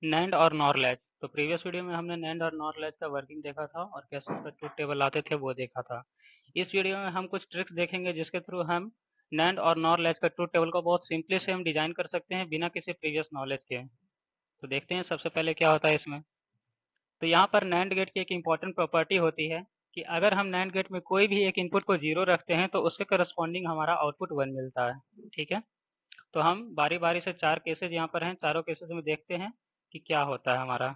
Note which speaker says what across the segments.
Speaker 1: NAND और nor latch. तो previous video में हमने नैंड और नॉर लैच का वर्किंग देखा था और कैसे उसका ट्रुथ टेबल आते थे वो देखा था। इस वीडियो में हम कुछ ट्रिक्स देखेंगे जिसके थ्रू हम नैंड और नॉर लैच का ट्रुथ टेबल को बहुत सिंपली से हम डिजाइन कर सकते हैं बिना किसी प्रीवियस नॉलेज के। तो देखते हैं सबसे पहले क्या होता है इसमें। तो यहाँ पर नैंड गेट की एक इम्पॉर्टेंट प्रॉपर्टी होती है कि अगर हम नैंड गेट में कोई भी एक इनपुट को जीरो रखते हैं तो उसके करस्पॉन्डिंग हमारा आउटपुट वन मिलता है। ठीक है, तो हम बारी बारी से चार केसेज यहाँ पर हैं, चारों केसेज में देखते हैं कि क्या होता है हमारा।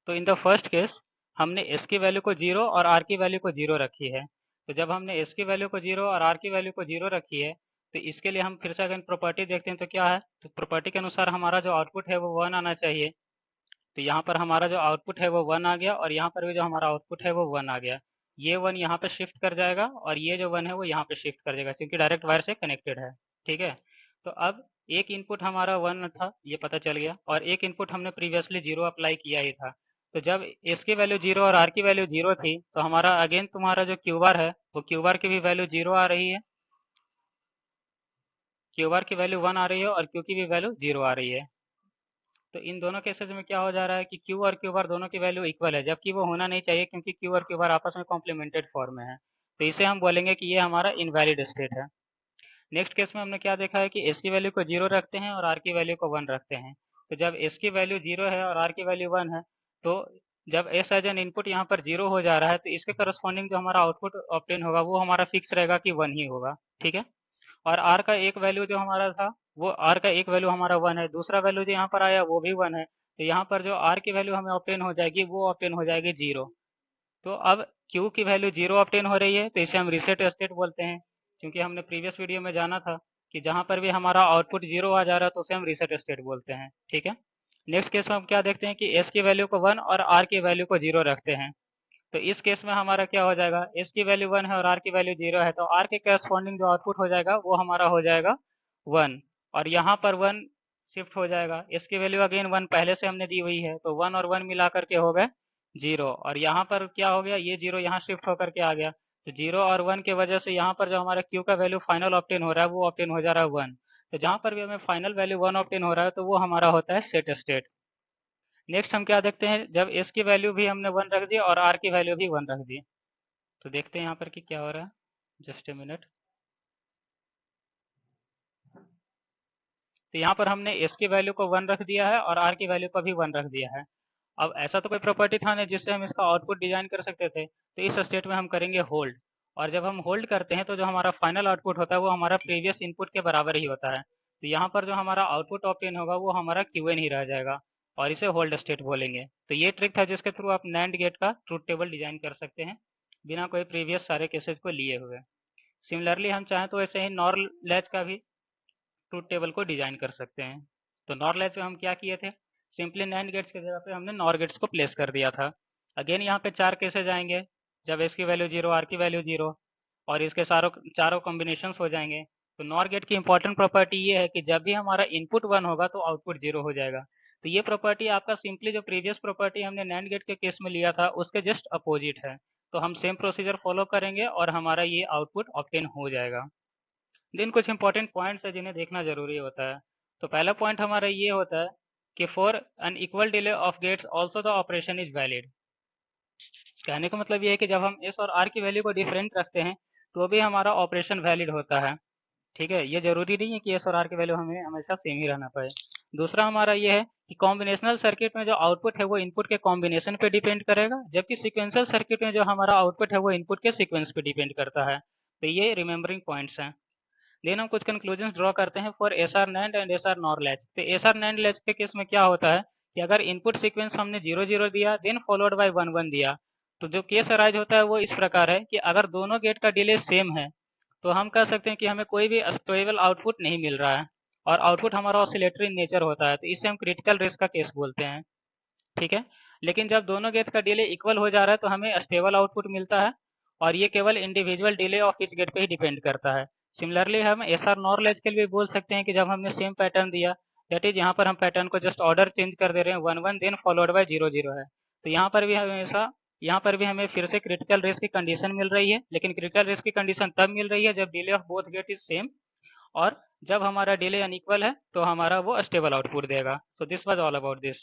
Speaker 1: तो इन द फर्स्ट केस हमने एस की वैल्यू को जीरो और आर की वैल्यू को जीरो रखी है। तो जब हमने एस की वैल्यू को जीरो और आर की वैल्यू को जीरो रखी है तो इसके लिए हम फिर से अगर प्रॉपर्टी देखते हैं तो क्या है, तो प्रॉपर्टी के अनुसार हमारा जो आउटपुट है वो वन आना चाहिए। तो यहाँ पर हमारा जो आउटपुट है वो वन आ गया और यहाँ पर भी जो हमारा आउटपुट है वो वन आ गया। ये वन यहाँ पे शिफ्ट कर जाएगा और ये जो वन है वो यहाँ पे शिफ्ट कर जाएगा क्योंकि डायरेक्ट वायर से कनेक्टेड है। ठीक है, तो अब एक इनपुट हमारा वन था ये पता चल गया और एक इनपुट हमने प्रीवियसली जीरो अप्लाई किया ही था। तो जब एस की वैल्यू जीरो और आर की वैल्यू जीरो थी तो हमारा अगेन तुम्हारा जो क्यू बार है वो क्यू बार की भी वैल्यू जीरो आ रही है, क्यू बार की वैल्यू वन आ रही है और क्यू की भी वैल्यू जीरो आ रही है। तो इन दोनों केसेस में क्या हो जा रहा है कि क्यू और क्यू बार दोनों की वैल्यू इक्वल है, जबकि वो होना नहीं चाहिए क्योंकि क्यू और क्यू बार आपस में कॉम्प्लीमेंटेड फॉर्म में है। तो इसे हम बोलेंगे कि ये हमारा इनवैलिड स्टेट है। नेक्स्ट केस में हमने क्या देखा है कि एस की वैल्यू को जीरो रखते हैं और आर की वैल्यू को वन रखते हैं। तो जब एस की वैल्यू जीरो है और आर की वैल्यू वन है तो जब एस एज एन इनपुट यहाँ पर जीरो हो जा रहा है तो इसके करस्पॉन्डिंग जो हमारा आउटपुट ऑब्टेन होगा वो हमारा फिक्स रहेगा कि वन ही होगा। ठीक है, और आर का एक वैल्यू जो हमारा था वो आर का एक वैल्यू हमारा वन है, दूसरा वैल्यू जो यहाँ पर आया वो भी वन है। तो यहाँ पर जो आर की वैल्यू हमें ऑप्टेन हो जाएगी वो ऑप्टेन हो जाएगी जीरो। तो अब क्यू की वैल्यू जीरो ऑप्टेन हो रही है तो इसे हम रिसेट स्टेट बोलते हैं, क्योंकि हमने प्रीवियस वीडियो में जाना था कि जहाँ पर भी हमारा आउटपुट जीरो आ जा रहा है तो उसे हम रिसेट स्टेट बोलते हैं। ठीक है, नेक्स्ट केस में हम क्या देखते हैं कि एस की वैल्यू को वन और आर की वैल्यू को जीरो रखते हैं। तो इस केस में हमारा क्या हो जाएगा, एस की वैल्यू वन है और आर की वैल्यू जीरो है तो आर के करस्पॉन्डिंग जो आउटपुट हो जाएगा वो हमारा हो जाएगा वन। और यहाँ पर वन शिफ्ट हो जाएगा, एस की वैल्यू अगेन वन पहले से हमने दी हुई है तो वन और वन मिला करके हो गए जीरो। और यहाँ पर क्या हो गया, ये जीरो यहाँ शिफ्ट होकर के आ गया। तो जीरो और वन की वजह से यहाँ पर जो हमारा क्यू का वैल्यू फाइनल ऑप्टेन हो रहा है वो ऑप्टेन हो जा रहा है वन। तो जहाँ पर भी हमें फाइनल वैल्यू वन ऑप्टेन हो रहा है तो वो हमारा होता है सेट स्टेट। नेक्स्ट हम क्या देखते हैं, जब एस की वैल्यू भी हमने वन रख दी और आर की वैल्यू भी वन रख दी तो देखते हैं यहाँ पर कि क्या हो रहा है। Just a minute. तो यहाँ पर हमने एस की वैल्यू को वन रख दिया है और आर की वैल्यू को भी वन रख दिया है। अब ऐसा तो कोई प्रॉपर्टी था नहीं जिससे हम इसका आउटपुट डिजाइन कर सकते थे, तो इस स्टेट में हम करेंगे होल्ड। और जब हम होल्ड करते हैं तो जो हमारा फाइनल आउटपुट होता है वो हमारा प्रीवियस इनपुट के बराबर ही होता है। तो यहाँ पर जो हमारा आउटपुट ऑप्टेन होगा वो हमारा क्यू एन ही रह जाएगा और इसे होल्ड स्टेट बोलेंगे। तो ये ट्रिक था जिसके थ्रू आप नैंड गेट का ट्रूथ टेबल डिजाइन कर सकते हैं बिना कोई प्रीवियस सारे केसेस को लिए हुए। सिमिलरली हम चाहें तो ऐसे ही नॉर लैच का भी ट्रूथ टेबल को डिजाइन कर सकते हैं। तो नॉर लैच में हम क्या किए थे, सिंपली नैंड गेट्स की जगह पे हमने नॉर गेट्स को प्लेस कर दिया था। अगेन यहाँ पे चार केसेज आएंगे, जब एस की वैल्यू जीरो आर की वैल्यू जीरो और इसके चारों कॉम्बिनेशन हो जाएंगे। तो नॉर गेट की इंपॉर्टेंट प्रॉपर्टी ये है कि जब भी हमारा इनपुट वन होगा तो आउटपुट जीरो हो जाएगा। तो ये प्रॉपर्टी आपका सिंपली जो प्रीवियस प्रॉपर्टी हमने नैंड गेट के केस में लिया था उसके जस्ट अपोजिट है। तो हम सेम प्रोसीजर फॉलो करेंगे और हमारा ये आउटपुट ऑप्टेन हो जाएगा। देन कुछ इंपॉर्टेंट पॉइंट्स है जिन्हें देखना जरूरी होता है। तो पहला पॉइंट हमारा ये होता है कि for unequal delay of gates also the operation is valid. कहने का मतलब ये है कि जब हम एस और आर की वैल्यू को डिफरेंट रखते हैं तो भी हमारा ऑपरेशन वैलिड होता है। ठीक है, ये जरूरी नहीं है कि एस और आर की वैल्यू हमें हमेशा सेम ही रहना पाए। दूसरा हमारा ये है कि कॉम्बिनेशनल सर्किट में जो आउटपुट है वो इनपुट के कॉम्बिनेशन पे डिपेंड करेगा, जबकि सिक्वेंशियल सर्किट में जो हमारा आउटपुट है वो इनपुट के सीक्वेंस पे डिपेंड करता है। तो ये रिमेंबरिंग पॉइंट्स हैं। देन हम कुछ कंक्लूजन ड्रॉ करते हैं for S R NAND and S R NOR latch. तो एस आर नैंड लैच के केस में क्या होता है कि अगर इनपुट सीक्वेंस हमने जीरो जीरो दिया then followed by one one दिया तो जो केस अराइज होता है वो इस प्रकार है कि अगर दोनों गेट का डिले सेम है तो हम कह सकते हैं कि हमें कोई भी स्टेबल आउटपुट नहीं मिल रहा है और आउटपुट हमारा ऑसिलेटरी इन नेचर होता है, तो इसे हम क्रिटिकल रिस्क का केस बोलते हैं। ठीक है, लेकिन जब दोनों गेट का डिले इक्वल हो जा रहा है तो हमें स्टेबल आउटपुट मिलता है और ये केवल individual delay of each gate पे ही डिपेंड करता है। सिमिलरली हम एस आर नॉर लैच के लिए भी बोल सकते हैं कि जब हमने सेम पैटर्न दिया, दैट इज यहाँ पर हम पैटर्न को जस्ट ऑर्डर चेंज कर दे रहे हैं one one then followed by zero zero है। तो यहाँ पर भी हमें फिर से क्रिटिकल रेस की कंडीशन मिल रही है, लेकिन क्रिटिकल रेस की कंडीशन तब मिल रही है जब delay of both get is same और जब हमारा डिले अनइक्वल है तो हमारा वो स्टेबल आउटपुट देगा। So this was all about this.